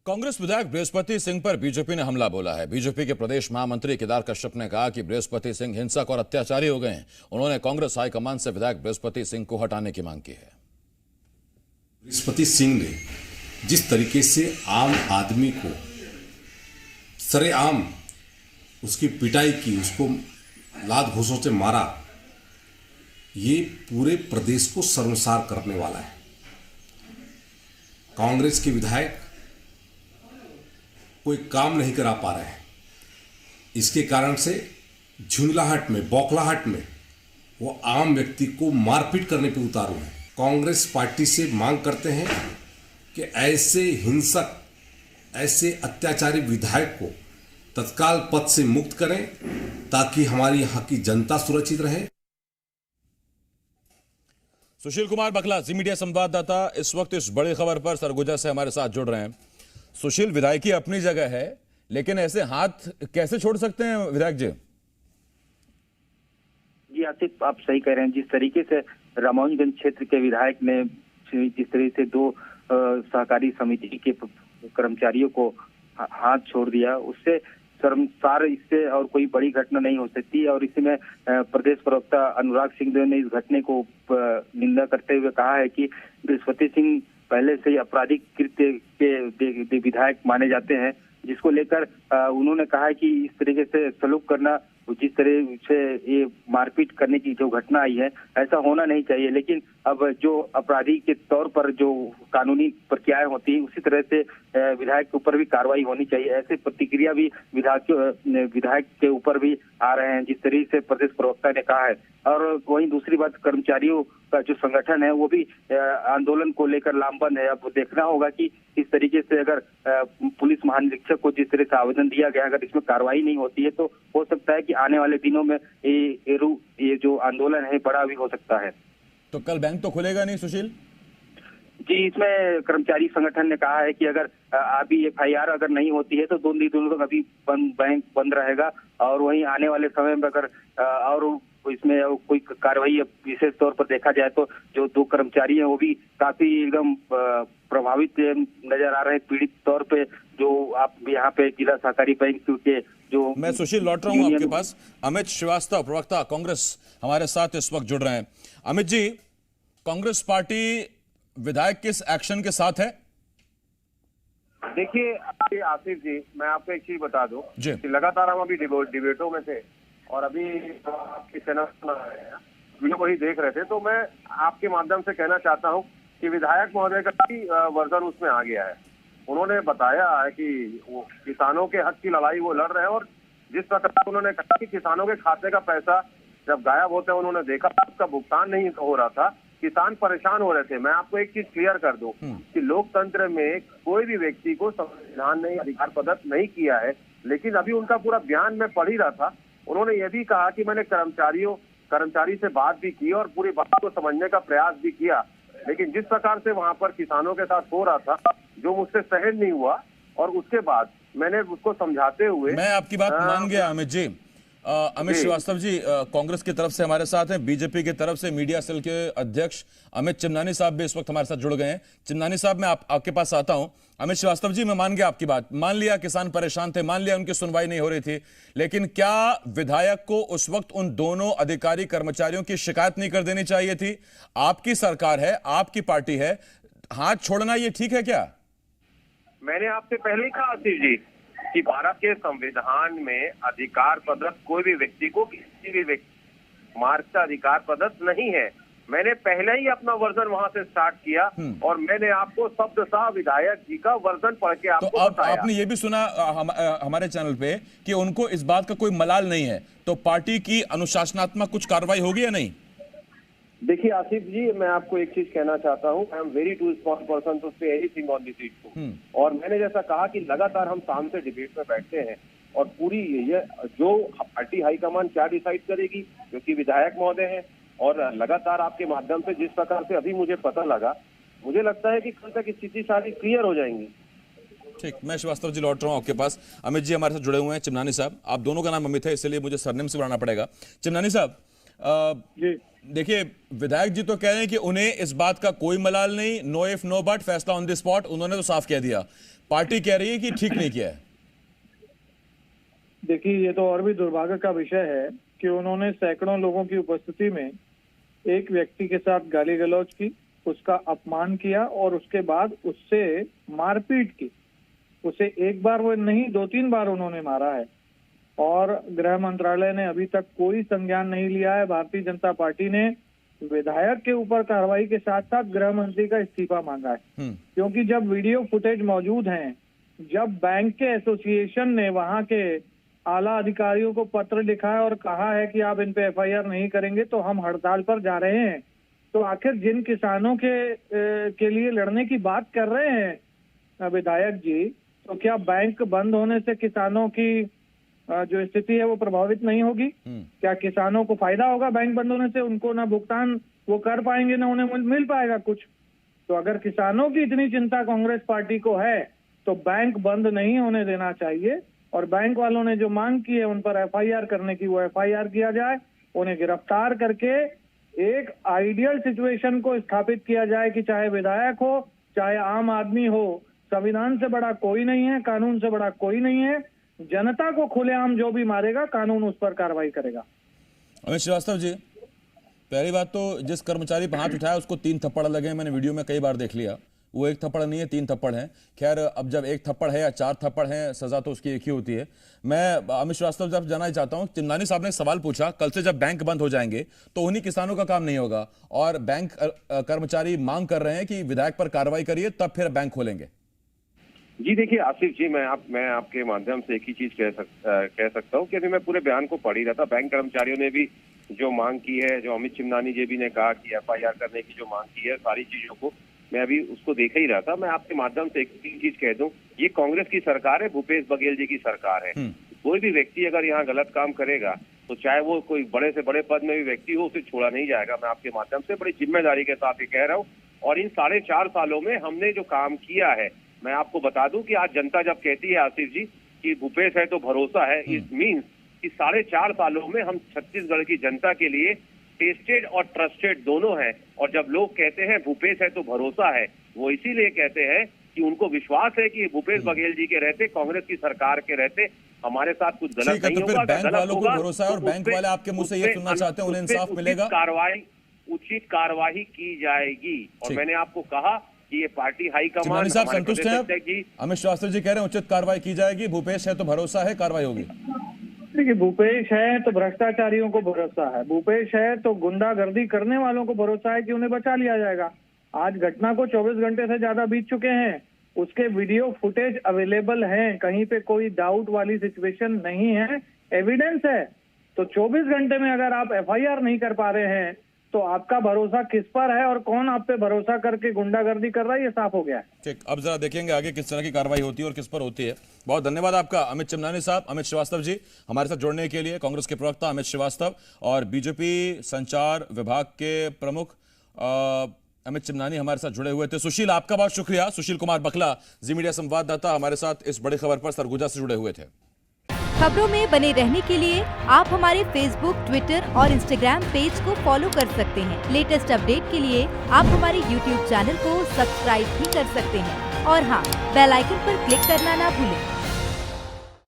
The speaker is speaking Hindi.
कांग्रेस विधायक बृहस्पति सिंह पर बीजेपी ने हमला बोला है। बीजेपी के प्रदेश महामंत्री केदार कश्यप ने कहा कि बृहस्पति सिंह हिंसक और अत्याचारी हो गए हैं। उन्होंने कांग्रेस हाईकमान से विधायक बृहस्पति सिंह को हटाने की मांग की है। बृहस्पति सिंह ने जिस तरीके से आम आदमी को सरेआम उसकी पिटाई की, उसको लात घूंसों से मारा, ये पूरे प्रदेश को शर्मसार करने वाला है। कांग्रेस के विधायक कोई काम नहीं करा पा रहे हैं। इसके कारण से झुंझलाहट में, बौखलाहट में वो आम व्यक्ति को मारपीट करने पे उतारू हैं। कांग्रेस पार्टी से मांग करते हैं कि ऐसे हिंसक, ऐसे अत्याचारी विधायक को तत्काल पद से मुक्त करें ताकि हमारी यहां की जनता सुरक्षित रहे। सुशील कुमार बखला, जी मीडिया संवाददाता, इस वक्त इस बड़ी खबर पर सरगुजा से हमारे साथ जुड़ रहे हैं। सुशील, विधायकी अपनी जगह है, लेकिन ऐसे हाथ कैसे छोड़ सकते हैं विधायक जी? जी आसिफ, आप सही कह रहे हैं। जिस तरीके से रामानुजगंज क्षेत्र के विधायक ने जिस तरीके से दो सहकारी समिति के कर्मचारियों को हाथ छोड़ दिया, उससे शर्मसार इससे और कोई बड़ी घटना नहीं हो सकती। और इसी में प्रदेश प्रवक्ता अनुराग सिंह ने इस घटने को निंदा करते हुए कहा है कि बृहस्पति सिंह पहले से ही आपराधिक कृत्य के विधायक माने जाते हैं, जिसको लेकर उन्होंने कहा है कि इस तरीके से सलूक करना, जिस तरह से ये मारपीट करने की जो घटना आई है, ऐसा होना नहीं चाहिए। लेकिन अब जो अपराधी के तौर पर जो कानूनी प्रक्रियाएं होती हैं, उसी तरह से विधायक के ऊपर भी कार्रवाई होनी चाहिए। ऐसे प्रतिक्रिया भी विधायक के ऊपर भी आ रहे हैं, जिस तरीके से प्रदेश प्रवक्ता ने कहा है। और वहीं दूसरी बात, कर्मचारियों का जो संगठन है वो भी आंदोलन को लेकर लामबंद है। अब देखना होगा कि इस तरीके से अगर पुलिस महानिरीक्षक को जिस तरह से आवेदन दिया गया, अगर इसमें कार्रवाई नहीं होती है तो हो सकता है कि आने वाले दिनों में ये जो आंदोलन है बड़ा भी हो सकता है। तो कल बैंक तो खुलेगा नहीं सुशील? जी, इसमें कर्मचारी संगठन ने कहा है कि अगर अभी FIR अगर नहीं होती है तो 2 दिनों तक अभी बैंक बंद रहेगा। और वहीं आने वाले समय में अगर और इसमें कोई कार्रवाई विशेष तौर पर देखा जाए तो जो 2 कर्मचारी हैं वो भी काफी एकदम प्रभावित नजर आ रहे हैं, पीड़ित तौर पे। जो आप यहाँ पे जिला सहकारी बैंक के जो, मैं सुशील लौट रहा हूँ आपके पास। अमित श्रीवास्तव, प्रवक्ता कांग्रेस, हमारे साथ इस वक्त जुड़ रहे हैं। अमित जी, कांग्रेस पार्टी विधायक किस एक्शन के साथ है? देखिए आसिफ जी, मैं आपको एक चीज बता दूं कि लगातार हम अभी डिबेटों में थे और अभी आपके चैनल वीडियो को ही देख रहे थे, तो मैं आपके माध्यम से कहना चाहता हूं कि विधायक महोदय का भी वर्जन उसमें आ गया है। उन्होंने बताया है कि वो किसानों के हक की लड़ाई वो लड़ रहे हैं, और जिस प्रकार उन्होंने कहा कि किसानों के खाते का पैसा जब गायब होता है, उन्होंने देखा उसका भुगतान नहीं हो रहा था, किसान परेशान हो रहे थे। मैं आपको एक चीज क्लियर कर दूं कि लोकतंत्र में कोई भी व्यक्ति को संविधान ने अधिकार प्रदत्त नहीं किया है, लेकिन अभी उनका पूरा बयान मैं पढ़ ही रहा था। उन्होंने ये भी कहा कि मैंने कर्मचारी से बात भी की और पूरी बात को समझने का प्रयास भी किया, लेकिन जिस प्रकार से वहां पर किसानों के साथ हो रहा था, जो मुझसे सहन नहीं हुआ। और उसके बाद मैंने उसको समझाते हुए, मैं आपकी बात मान गया अमित जी। अमित श्रीवास्तव जी कांग्रेस की तरफ से हमारे साथ हैं, बीजेपी की तरफ से मीडिया सेल के अध्यक्ष अमित चिमनानी साहब भी इस वक्त हमारे साथ जुड़ गए हैं। चिमनानी साहब, मैं आपके पास आता हूं। अमित श्रीवास्तव जी, मैं मान गया आपकी बात, मान लिया किसान परेशान थे, मान लिया उनकी सुनवाई नहीं हो रही थी, लेकिन क्या विधायक को उस वक्त उन दोनों अधिकारी कर्मचारियों की शिकायत नहीं कर देनी चाहिए थी? आपकी सरकार है, आपकी पार्टी है, हाथ छोड़ना ये ठीक है क्या? मैंने आपसे पहले ही कहा आसिफ जी कि भारत के संविधान में अधिकार प्रदत्त कोई भी व्यक्ति को किसी भी व्यक्ति मार्ग का अधिकार प्रदत्त नहीं है। मैंने पहले ही अपना वर्जन वहां से स्टार्ट किया और मैंने आपको शब्दशः विधायक जी का वर्जन पढ़ के आपको तो बताया। आपने ये भी सुना हमारे चैनल पे कि उनको इस बात का कोई मलाल नहीं है, तो पार्टी की अनुशासनात्मक कुछ कार्रवाई होगी या नहीं? देखिए आसिफ जी, मैं आपको एक चीज कहना चाहता हूँ, I am very too small person to say anything on this issue. और मैंने जैसा कहा कि लगातार हम शाम से डिबेट में बैठते हैं और पूरी ये जो पार्टी हाईकमान क्या डिसाइड करेगी, क्योंकि विधायक महोदय हैं, और लगातार आपके माध्यम से जिस प्रकार से अभी मुझे पता लगा, मुझे लगता है कि कल तक स्थिति सारी क्लियर हो जाएंगी। ठीक, मैं श्रीवास्तव जी लौट रहा हूँ आपके पास। अमित जी हमारे साथ जुड़े हुए हैं, चिमनानी साहब, आप दोनों का नाम अमित है इसलिए मुझे सरनेम से बुलाना पड़ेगा। चिमनानी साहब, देखिए विधायक जी तो कह रहे हैं कि उन्हें इस बात का कोई मलाल नहीं, नो इफ नो बट, फैसला ऑन द स्पॉट, उन्होंने तो साफ कह दिया। पार्टी कह रही है कि ठीक नहीं किया है। देखिए, ये तो और भी दुर्भाग्य का विषय है कि उन्होंने सैकड़ों लोगों की उपस्थिति में एक व्यक्ति के साथ गाली गलौज की, उसका अपमान किया और उसके बाद उससे मारपीट की। उसे एक बार वो नहीं, 2-3 बार उन्होंने मारा है और गृह मंत्रालय ने अभी तक कोई संज्ञान नहीं लिया है। भारतीय जनता पार्टी ने विधायक के ऊपर कार्रवाई के साथ साथ गृह मंत्री का इस्तीफा मांगा है, क्योंकि जब वीडियो फुटेज मौजूद हैं, जब बैंक के एसोसिएशन ने वहां के आला अधिकारियों को पत्र लिखा है और कहा है कि आप इन पे एफआईआर नहीं करेंगे तो हम हड़ताल पर जा रहे हैं, तो आखिर जिन किसानों के लिए लड़ने की बात कर रहे हैं विधायक जी, तो क्या बैंक बंद होने से किसानों की जो स्थिति है वो प्रभावित नहीं होगी? क्या किसानों को फायदा होगा बैंक बंद होने से? उनको ना भुगतान वो कर पाएंगे, ना उन्हें मिल पाएगा कुछ। तो अगर किसानों की इतनी चिंता कांग्रेस पार्टी को है तो बैंक बंद नहीं होने देना चाहिए और बैंक वालों ने जो मांग की है उन पर एफआईआर करने की, वो एफआईआर किया जाए, उन्हें गिरफ्तार करके एक आइडियल सिचुएशन को स्थापित किया जाए कि चाहे विधायक हो चाहे आम आदमी हो, संविधान से बड़ा कोई नहीं है, कानून से बड़ा कोई नहीं है। जनता को खुलेआम जो भी मारेगा कानून उस पर कार्रवाई करेगा। अमित श्रीवास्तव जी, पहली बात तो जिस कर्मचारी पर हाथ उठाया उसको 3 थप्पड़ लगे हैं, मैंने वीडियो में कई बार देख लिया। वो 1 थप्पड़ नहीं है, 3 थप्पड़ हैं। खैर, अब जब 1 थप्पड़ है या 4 थप्पड़ है, सजा तो उसकी एक ही होती है। मैं अमित श्रीवास्तव साहब जानना चाहता हूं, चिमनानी साहब ने एक सवाल पूछा, कल से जब बैंक बंद हो जाएंगे तो उन्हीं किसानों का काम नहीं होगा और बैंक कर्मचारी मांग कर रहे हैं कि विधायक पर कार्रवाई करिए तब फिर बैंक खोलेंगे। जी देखिए आसिफ जी, मैं आपके माध्यम से एक ही चीज कह सकता हूँ कि अभी मैं पूरे बयान को पढ़ ही रहा था। बैंक कर्मचारियों ने भी जो मांग की है, जो अमित चिमनानी जी भी ने कहा कि एफआईआर करने की जो मांग की है, सारी चीजों को मैं अभी उसको देख ही रहा था। मैं आपके माध्यम से एक ही चीज कह दूं, ये कांग्रेस की सरकार है, भूपेश बघेल जी की सरकार है। कोई भी व्यक्ति अगर यहाँ गलत काम करेगा तो चाहे वो कोई बड़े से बड़े पद में भी व्यक्ति हो, उसे छोड़ा नहीं जाएगा। मैं आपके माध्यम से बड़ी जिम्मेदारी के साथ ये कह रहा हूँ। और इन 4.5 सालों में हमने जो काम किया है, मैं आपको बता दूं कि आज जनता जब कहती है आसिफ जी कि भूपेश है तो भरोसा है, इट मीन्स कि 4.5 सालों में हम छत्तीसगढ़ की जनता के लिए टेस्टेड और ट्रस्टेड दोनों हैं। और जब लोग कहते हैं भूपेश है तो भरोसा है, वो इसीलिए कहते हैं कि उनको विश्वास है कि भूपेश बघेल जी के रहते, कांग्रेस की सरकार के रहते हमारे साथ कुछ गलत नहीं होगा। बैंक वालों को भरोसा है और बैंक वाले आपके मुंह से ये सुनना चाहते हैं उन्हें इंसाफ मिलेगा, उचित कार्रवाई की जाएगी। और मैंने आपको कहा कि ये पार्टी हाईकमान साहब संतुष्ट हैं? अमित श्रीवास्तव जी कह रहे हैं उचित कार्रवाई की जाएगी, भूपेश है तो भरोसा है, कार्रवाई होगी। देखिए, भूपेश है तो भ्रष्टाचारियों को भरोसा है, भूपेश है तो गुंडागर्दी करने वालों को भरोसा है कि उन्हें बचा लिया जाएगा। आज घटना को 24 घंटे से ज्यादा बीत चुके हैं, उसके वीडियो फुटेज अवेलेबल हैं, कहीं पे कोई डाउट वाली सिचुएशन नहीं है, एविडेंस है। तो 24 घंटे में अगर आप एफआईआर नहीं कर पा रहे हैं तो आपका भरोसा किस पर है और कौन आप पे भरोसा करके गुंडागर्दी कर रहा है, ये साफ हो गया है। ठीक, अब जरा देखेंगे आगे किस तरह की कार्रवाई होती है और किस पर होती है। बहुत धन्यवाद आपका अमित चिमनानी साहब, अमित श्रीवास्तव जी हमारे साथ जुड़ने के लिए। कांग्रेस के प्रवक्ता अमित श्रीवास्तव और बीजेपी संचार विभाग के प्रमुख अमित चिमनानी हमारे साथ जुड़े हुए थे। सुशील, आपका बहुत शुक्रिया। सुशील कुमार बखला, जी मीडिया संवाददाता, हमारे साथ इस बड़ी खबर पर सरगुजा से जुड़े हुए थे। खबरों में बने रहने के लिए आप हमारे फेसबुक, ट्विटर और इंस्टाग्राम पेज को फॉलो कर सकते हैं। लेटेस्ट अपडेट के लिए आप हमारे यूट्यूब चैनल को सब्सक्राइब भी कर सकते हैं और हाँ, बेल आइकन पर क्लिक करना ना भूलें।